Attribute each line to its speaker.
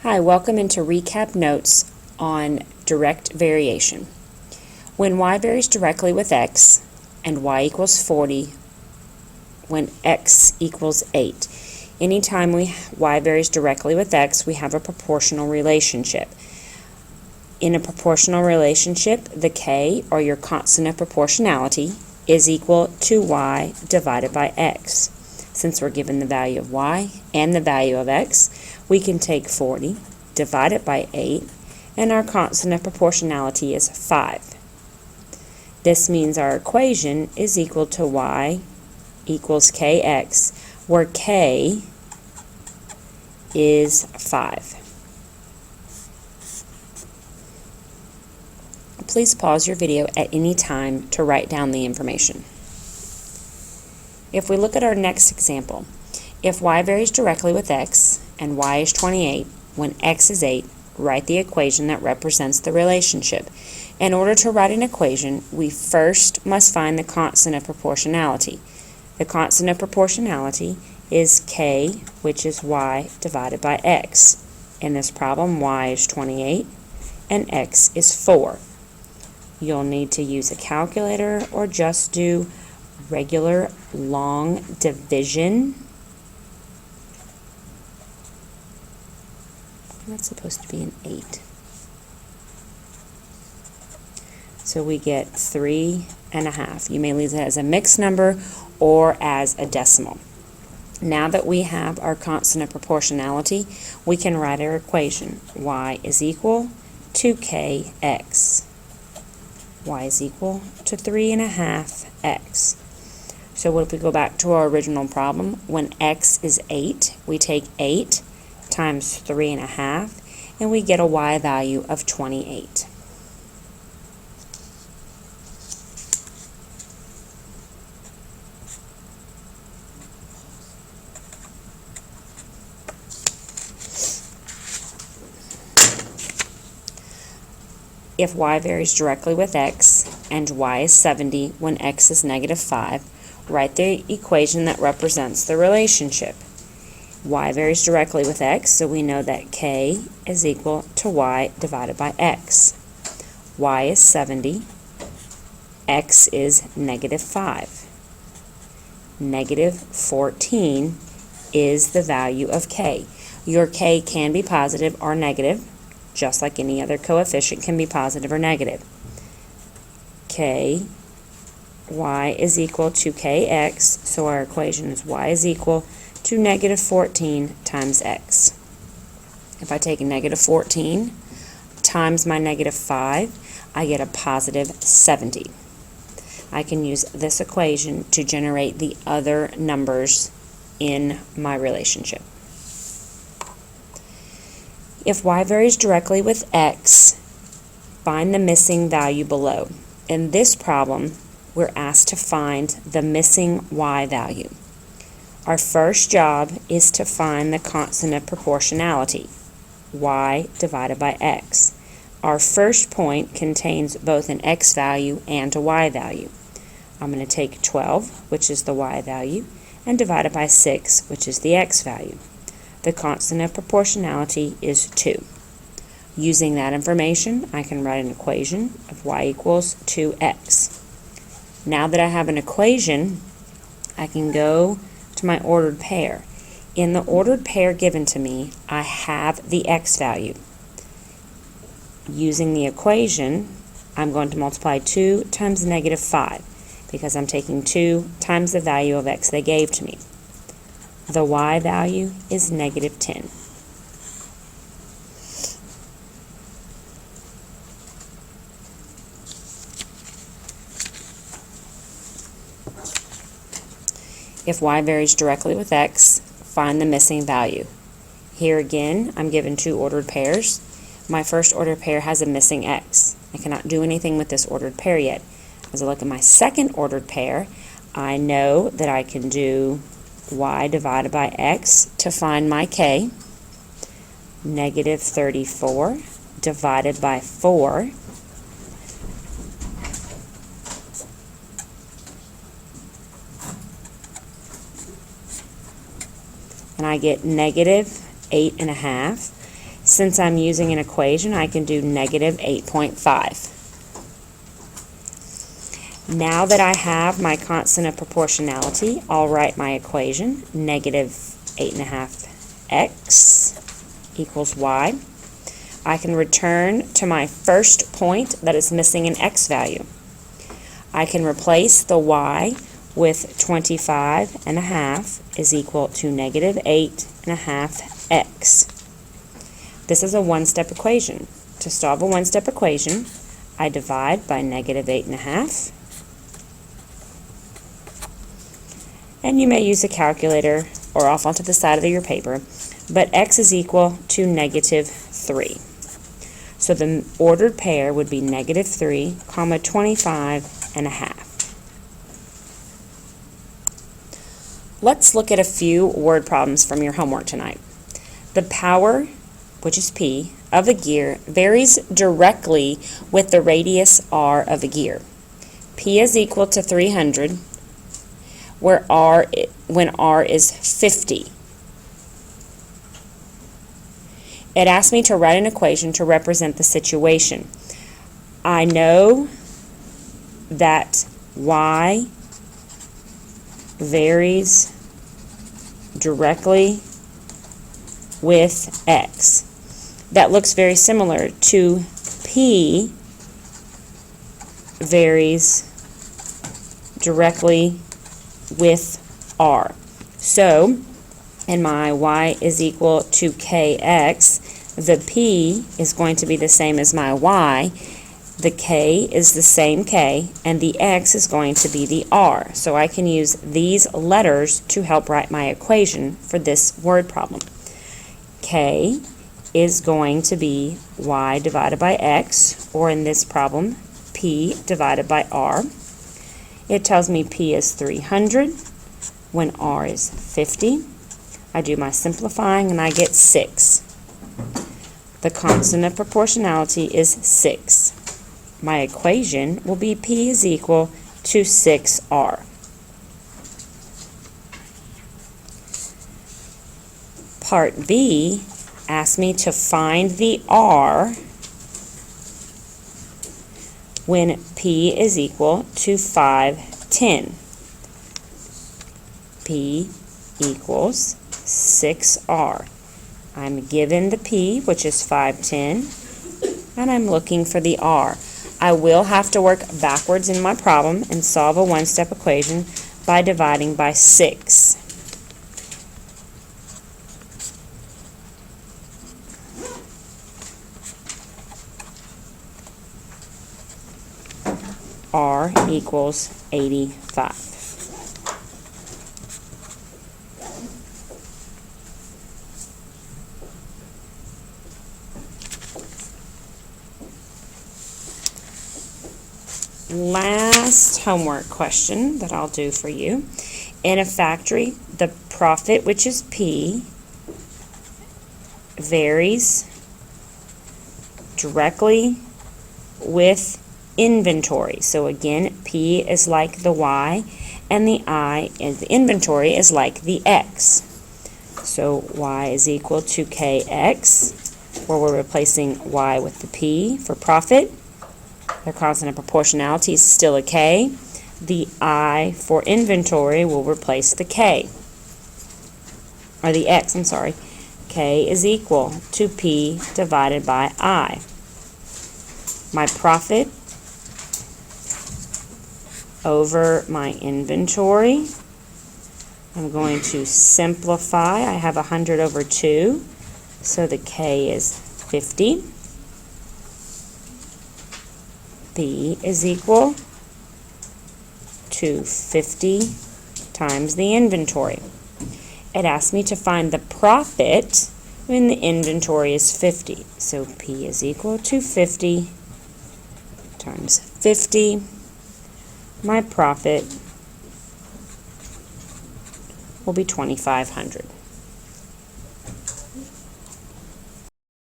Speaker 1: Hi, welcome into recap notes on direct variation. When y varies directly with x and y equals 40 when x equals 8. Anytime y varies directly with x, we have a proportional relationship. In a proportional relationship, the k, or your constant of proportionality, is equal to y divided by x. Since we're given the value of y and the value of x, we can take 40, divide it by 8, and our constant of proportionality is 5. This means our equation is equal to y equals kx, where k is 5. Please pause your video at any time to write down the information. If we look at our next example, if y varies directly with x and y is 28, when x is 8, write the equation that represents the relationship. In order to write an equation, we first must find the constant of proportionality. The constant of proportionality is k, which is y divided by x. In this problem, y is 28 and x is 4. You'll need to use a calculator or just do regular long division. That's supposed to be an 8. So we get 3.5. You may leave it as a mixed number or as a decimal. Now that we have our constant of proportionality, we can write our equation. Y is equal to kx. Y is equal to 3.5x. So if we go back to our original problem, when x is 8, we take 8 times 3.5, and we get a y value of 28. If y varies directly with x and y is 70 when x is negative 5, write the equation that represents the relationship. Y varies directly with x, so we know that k is equal to y divided by x. Y is 70, x is negative 5. Negative 14 is the value of k. Your k can be positive or negative, just like any other coefficient can be positive or negative. Y is equal to kx, so our equation is y is equal to negative 14 times x. If I take a negative 14 times my negative 5, I get a positive 70. I can use this equation to generate the other numbers in my relationship. If y varies directly with x, find the missing value below. In this problem, we're asked to find the missing y value. Our first job is to find the constant of proportionality, y divided by x. Our first point contains both an x value and a y value. I'm going to take 12, which is the y value, and divide it by 6, which is the x value. The constant of proportionality is 2. Using that information, I can write an equation of y equals 2x. Now that I have an equation, I can go to my ordered pair. In the ordered pair given to me, I have the x value. Using the equation, I'm going to multiply 2 times negative 5 because I'm taking 2 times the value of x they gave to me. The y value is negative 10. If y varies directly with x, find the missing value. Here again, I'm given 2 ordered pairs. My first ordered pair has a missing x. I cannot do anything with this ordered pair yet. As I look at my second ordered pair, I know that I can do y divided by x to find my k. Negative 34 divided by 4. And I get negative 8.5. Since I'm using an equation, I can do negative 8.5. Now that I have my constant of proportionality, I'll write my equation, negative 8.5x equals y. I can return to my first point that is missing an x value. I can replace the y with 25.5 is equal to negative 8.5x. This is a one-step equation. To solve a one-step equation, I divide by negative 8.5. And you may use a calculator or off onto the side of your paper, but x is equal to negative 3. So the ordered pair would be negative 3, comma 25.5. Let's look at a few word problems from your homework tonight. The power, which is P, of a gear varies directly with the radius R of a gear. P is equal to 300 when R is 50. It asked me to write an equation to represent the situation. I know that Y varies directly with X. That looks very similar to P varies directly with R. So, and my y is equal to kx, the p is going to be the same as my y, the k is the same k, and the x is going to be the r. So I can use these letters to help write my equation for this word problem. K is going to be y divided by x, or in this problem, p divided by r. It tells me p is 300 when r is 50. I do my simplifying and I get 6. The constant of proportionality is 6. My equation will be P is equal to 6R. Part B asks me to find the R when P is equal to 510. P equals 6R. I'm given the P, which is 510, and I'm looking for the R. I will have to work backwards in my problem and solve a one-step equation by dividing by 6. R equals 85. Last homework question that I'll do for you. In a factory, the profit, which is P, varies directly with inventory. So again, P is like the Y, and the I in the inventory is like the X. So Y is equal to KX, where we're replacing Y with the P for profit. Their constant of proportionality is still a K. The I for inventory will replace the K, or the X, I'm sorry. K is equal to P divided by I. My profit over my inventory, I'm going to simplify. I have 100 over 2, so the K is 50. P is equal to 50 times the inventory. It asks me to find the profit when the inventory is 50. So P is equal to 50 times 50. My profit will be 2,500.